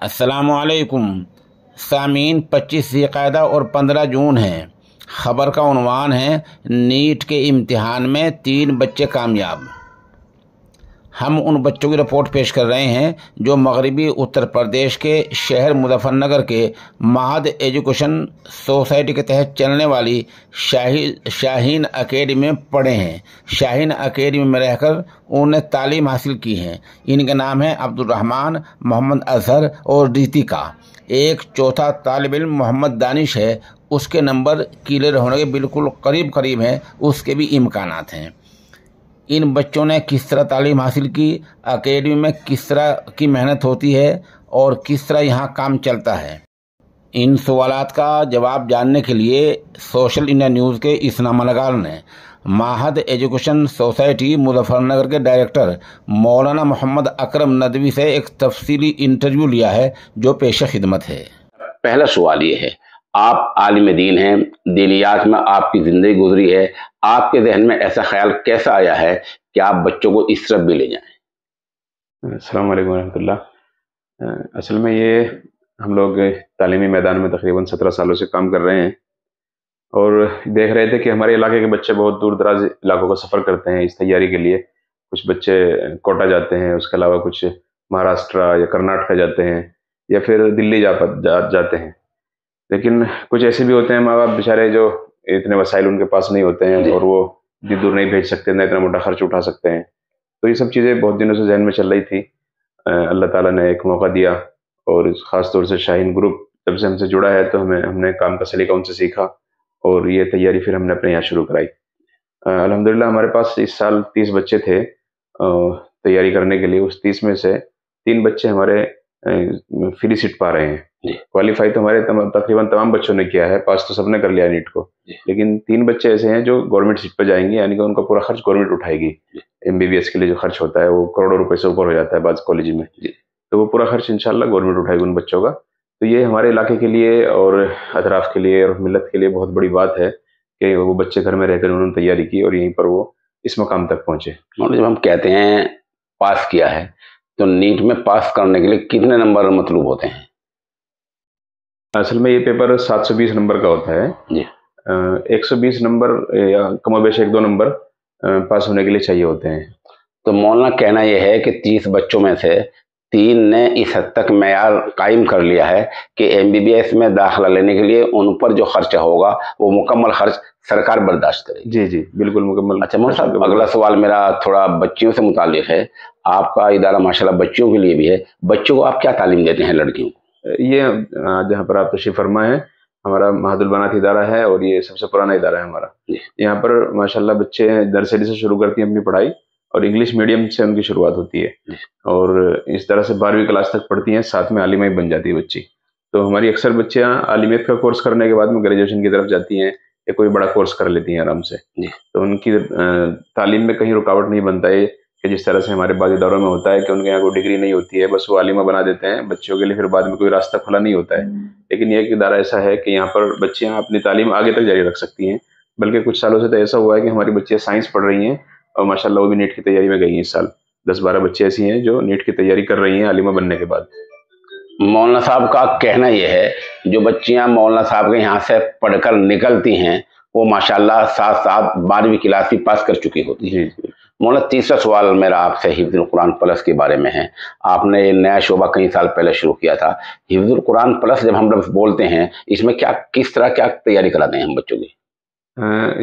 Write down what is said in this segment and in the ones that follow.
अस्सलामुअलैकुम सामीन। 25 ज़िलक़ादा और 15 जून है। खबर का उन्वान है नीट के इम्तिहान में 3 बच्चे कामयाब। हम उन बच्चों की रिपोर्ट पेश कर रहे हैं जो मगरबी उत्तर प्रदेश के शहर मुजफ्फरनगर के महद एजुकेशन सोसाइटी के तहत चलने वाली शाहीन अकेडमी में पढ़े हैं। शाहीन अकेडमी में रहकर उन्होंने तालीम हासिल की है। इनके नाम हैं अब्दुर्रहमान, मोहम्मद अजहर और रितिका। एक चौथा तालिब इल्म मोहम्मद दानिश है, उसके नंबर क्लियर होने के बिल्कुल करीब हैं, उसके भी इम्कानात हैं। इन बच्चों ने किस तरह तालीम हासिल की, अकेडमी में किस तरह की मेहनत होती है और किस तरह यहाँ काम चलता है, इन सवालात का जवाब जानने के लिए सोशल इंडिया न्यूज़ के इस नामनगार ने महद एजुकेशन सोसाइटी मुजफ्फरनगर के डायरेक्टर मौलाना मोहम्मद अकरम नदवी से एक तफसीली इंटरव्यू लिया है, जो पेश खिदमत है। पहला सवाल ये है, आप आलिम दीन हैं, दीनियात में आपकी ज़िंदगी गुजरी है, आपके जहन में ऐसा ख्याल कैसा आया है कि आप बच्चों को इस तरफ भी ले जाएं? अस्सलाम वालेकुम रहमतुल्लाह। असल में ये हम लोग तालीमी मैदान में तकरीबन 17 सालों से काम कर रहे हैं और देख रहे थे कि हमारे इलाके के बच्चे बहुत दूर दराज इलाकों का सफ़र करते हैं इस तैयारी के लिए। कुछ बच्चे कोटा जाते हैं, उसके अलावा कुछ महाराष्ट्र या कर्नाटक जाते हैं या फिर दिल्ली जाते हैं। लेकिन कुछ ऐसे भी होते हैं माँ बाप बेचारे जो इतने वसाइल उनके पास नहीं होते हैं और वो इतनी दूर नहीं भेज सकते, ना इतना मोटा खर्च उठा सकते हैं। तो ये सब चीज़ें बहुत दिनों से जहन में चल रही थी। अल्लाह ताला ने एक मौका दिया और ख़ास तौर से शाहीन ग्रुप जब से हमसे जुड़ा है तो हमने काम का सलीका उनसे सीखा और ये तैयारी फिर हमने अपने यहाँ शुरू कराई। अल्हम्दुलिल्लाह हमारे पास इस साल 30 बच्चे थे तैयारी करने के लिए। उस 30 में से 3 बच्चे हमारे फ्री सीट पा रहे हैं। क्वालिफाई तो हमारे तकरीबन तमाम बच्चों ने किया है, पास तो सबने कर लिया नीट को, लेकिन 3 बच्चे ऐसे हैं जो गवर्नमेंट सीट पर जाएंगे, यानी कि उनका पूरा खर्च गवर्नमेंट उठाएगी। MBBS के लिए जो खर्च होता है वो करोड़ों रुपए से ऊपर हो जाता है बाज़ कॉलेज में, तो वो पूरा खर्च इंशाल्लाह गवर्नमेंट उठाएगी उन बच्चों का। तो ये हमारे इलाके के लिए और अतराफ़ के लिए और मिलत के लिए बहुत बड़ी बात है कि वो बच्चे घर में रहकर उन्होंने तैयारी की और यहीं पर वो इस मकाम तक पहुँचे। जब हम कहते हैं पास किया है, तो नीट में पास करने के लिए कितने नंबर मतलूब होते हैं? असल में ये पेपर 720 नंबर का होता है जी। 120 नंबर या कमोबेश 1-2 नंबर पास होने के लिए चाहिए होते हैं। तो मौलाना कहना यह है कि 30 बच्चों में से 3 ने इस हद तक मेयार कायम कर लिया है कि MBBS में दाखिला लेने के लिए उन पर जो खर्चा होगा वो मुकम्मल खर्च सरकार बर्दाश्त करेगी। जी जी बिल्कुल मुकम्मल। अच्छा मौलाना साहब, अगला सवाल मेरा थोड़ा बच्चियों से मुताल्लिक है। आपका इदारा माशाल्लाह बच्चियों के लिए भी है, बच्चों को आप क्या तालीम देते हैं लड़कियों को? ये जहाँ पर आप तशरीफ़ फरमा है हमारा महदुल बनात इदारा है और ये सबसे पुराना इदारा है हमारा। यहाँ पर माशाल्लाह बच्चे नर्सरी से शुरू करती हैं अपनी पढ़ाई और इंग्लिश मीडियम से उनकी शुरुआत होती है और इस तरह से 12वीं क्लास तक पढ़ती हैं, साथ में आलिमा ही बन जाती है बच्ची। तो हमारी अक्सर बच्चियाँ आलिमियत का कोर्स करने के बाद में ग्रेजुएशन की तरफ जाती हैं या कोई बड़ा कोर्स कर लेती हैं आराम से। तो उनकी तालीम में कहीं रुकावट नहीं बनता है कि जिस तरह से हमारे बाद इदारों में होता है कि उनके यहाँ कोई डिग्री नहीं होती है, बस वो आलिमा बना देते हैं बच्चों के लिए, फिर बाद में कोई रास्ता खुला नहीं होता है। लेकिन ये एक इदारा ऐसा है कि यहाँ पर बच्चियाँ अपनी तालीम आगे तक जारी रख सकती हैं। बल्कि कुछ सालों से तो ऐसा हुआ है कि हमारी बच्चियाँ साइंस पढ़ रही हैं और माशाल्लाह वो भी नीट की तैयारी में गई हैं। इस साल 10-12 बच्चे ऐसी हैं जो नीट की तैयारी कर रही हैं आलिमा बनने के बाद। मौलाना साहब का कहना यह है जो बच्चियाँ मौलाना साहब के यहाँ से पढ़कर निकलती हैं वो माशाल्लाह साथ 12वीं क्लास भी पास कर चुकी होती है। मौलाना तीसरा सवाल मेरा आपसे हिफ्जुल कुरान प्लस के बारे में है। आपने ये नया शोबा कई साल पहले शुरू किया था। हिफ्जुल कुरान प्लस जब हम लोग बोलते हैं इसमें किस तरह क्या तैयारी कराते हैं हम बच्चों की?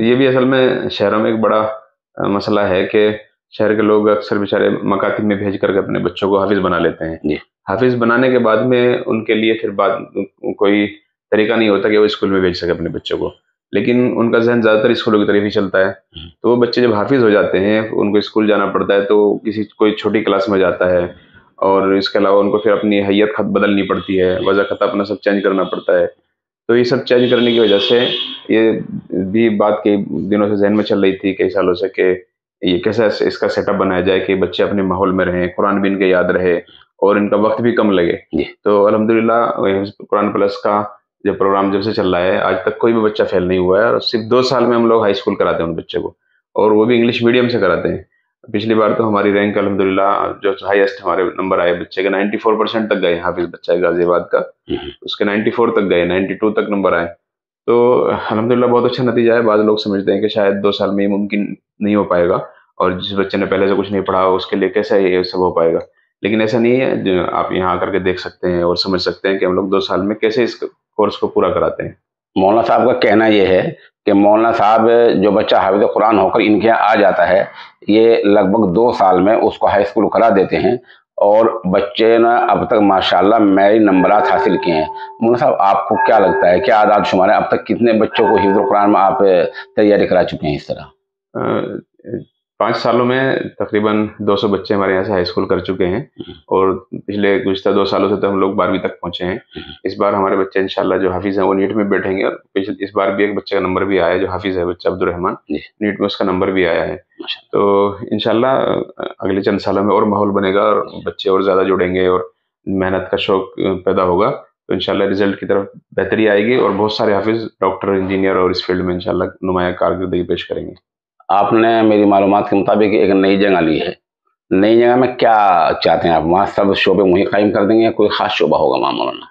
ये भी असल में शहरों में एक बड़ा मसला है कि शहर के लोग अक्सर बेचारे मकातिब में भेज करके अपने बच्चों को हाफिज बना लेते हैं। हाफिज बनाने के बाद में उनके लिए फिर कोई तरीका नहीं होता कि वो स्कूल में भेज सके अपने बच्चों को, लेकिन उनका जहन ज़्यादातर स्कूलों की तरफ ही चलता है। तो वो बच्चे जब हाफिज हो जाते हैं उनको स्कूल जाना पड़ता है तो कोई छोटी क्लास में जाता है और इसके अलावा उनको फिर अपनी हैयत खत बदलनी पड़ती है, वज़ा खत अपना सब चेंज करना पड़ता है। तो ये सब चेंज करने की वजह से ये भी बात कई दिनों से जहन में चल रही थी कई सालों से कि ये कैसे इसका सेटअप बनाया जाए कि बच्चे अपने माहौल में रहें, कुरान भी इनके याद रहे और इनका वक्त भी कम लगे। तो अल्हम्दुलिल्लाह कुरान प्लस का जो प्रोग्राम जब से चल रहा है आज तक कोई भी बच्चा फेल नहीं हुआ है और सिर्फ 2 साल में हम लोग हाई स्कूल कराते हैं उन बच्चे को, और वो भी इंग्लिश मीडियम से कराते हैं। पिछली बार तो हमारी रैंक अल्हम्दुलिल्लाह जो हाईएस्ट हमारे नंबर आए बच्चे का 94% तक गए। हाफिज बच्चा है गाजियाबाद का, उसके 94 तक गए, 92 तक नंबर आए। तो अल्हम्दुलिल्लाह बहुत अच्छा नतीजा है। बाद लोग समझते हैं कि शायद 2 साल में ये मुमकिन नहीं हो पाएगा, और जिस बच्चे ने पहले से कुछ नहीं पढ़ा हो उसके लिए कैसे ये सब हो पाएगा। लेकिन ऐसा नहीं है, जो आप यहाँ आकर के देख सकते हैं और समझ सकते हैं कि हम लोग 2 साल में कैसे इस कोर्स को पूरा कराते हैं। मौलाना साहब का कहना यह है कि मौलाना साहब जो बच्चा हाफिज कुरान होकर इनके यहाँ आ जाता है, ये लगभग 2 साल में उसको हाई स्कूल करा देते हैं, और बच्चे ने अब तक माशाल्लाह मेरी नंबरात हासिल किए हैं। मौलाना साहब, आपको क्या लगता है, क्या आदाद शुमार है, अब तक कितने बच्चों को हिफ्ज़ुल कुरान में आप तैयारी करा चुके हैं इस तरह? 5 सालों में तकरीबन 200 बच्चे हमारे यहाँ से हाई स्कूल कर चुके हैं, और पिछले गुज़िश्ता 2 सालों से तो हम लोग 12वीं तक पहुँचे हैं। इस बार हमारे बच्चे इंशाल्लाह जो हाफिज़ हैं वो नीट में बैठेंगे, और इस बार भी एक बच्चे का नंबर भी आया है जो हाफिज़ है, बच्चा अब्दुर्रहमान, नीट में उसका नंबर भी आया है। तो इंशाल्लाह अगले चंद सालों में और माहौल बनेगा और बच्चे और ज़्यादा जुड़ेंगे और मेहनत का शौक पैदा होगा, तो इंशाल्लाह रिजल्ट की तरफ बेहतरी आएगी और बहुत सारे हाफिज़ डॉक्टर, इंजीनियर और इस फील्ड में इंशाल्लाह नुमाया कारकर्दगी पेश करेंगे। आपने मेरी मालूमात के मुताबिक एक नई जगह ली है, नई जगह में क्या चाहते हैं आप? वहाँ सब शोबे वहीं कायम कर देंगे या कोई ख़ास शोबा होगा वहाँ मौलाना?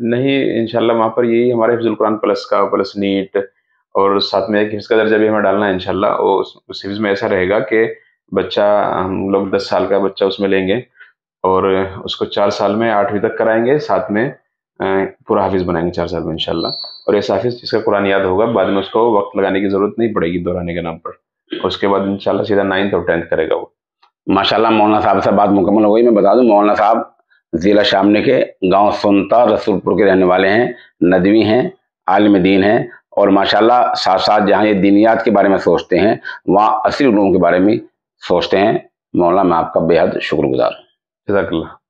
नहीं, इंशाल्लाह वहाँ पर यही हमारे हिफ्ज़ुल कुरान प्लस का, प्लस नीट, और साथ में एक हिफ्ज़ का दर्जा भी हमें डालना है इंशाल्लाह। उस हिफ्ज़ में ऐसा रहेगा कि बच्चा, हम लोग 10 साल का बच्चा उसमें लेंगे और उसको 4 साल में 8वीं तक कराएंगे, साथ में पूरा हाफिज़ बनाएंगे 4 साल में इंशाल्लाह। और ऐसा हाफिज़ जिसका कुरान याद होगा, बाद में उसको वक्त लगाने की ज़रूरत नहीं पड़ेगी दोहराने के नाम पर। उसके बाद इंशाल्लाह सीधा 9th और 10th करेगा वो। माशाल्लाह मौलाना साहब से बात मुकम्मल हो गई। मैं बता दूं, मौलाना साहब ज़िला शामली के गांव सुनता रसूलपुर के रहने वाले हैं, नदवी हैं, आलिम दीन हैं, और माशाल्लाह साथ साथ जहाँ ये दीनियात के बारे में सोचते हैं, वहाँ असली उलूम के बारे में सोचते हैं। मौलाना मैं आपका बेहद शुक्रगुजार हूँ। जज़ाकल्लाह।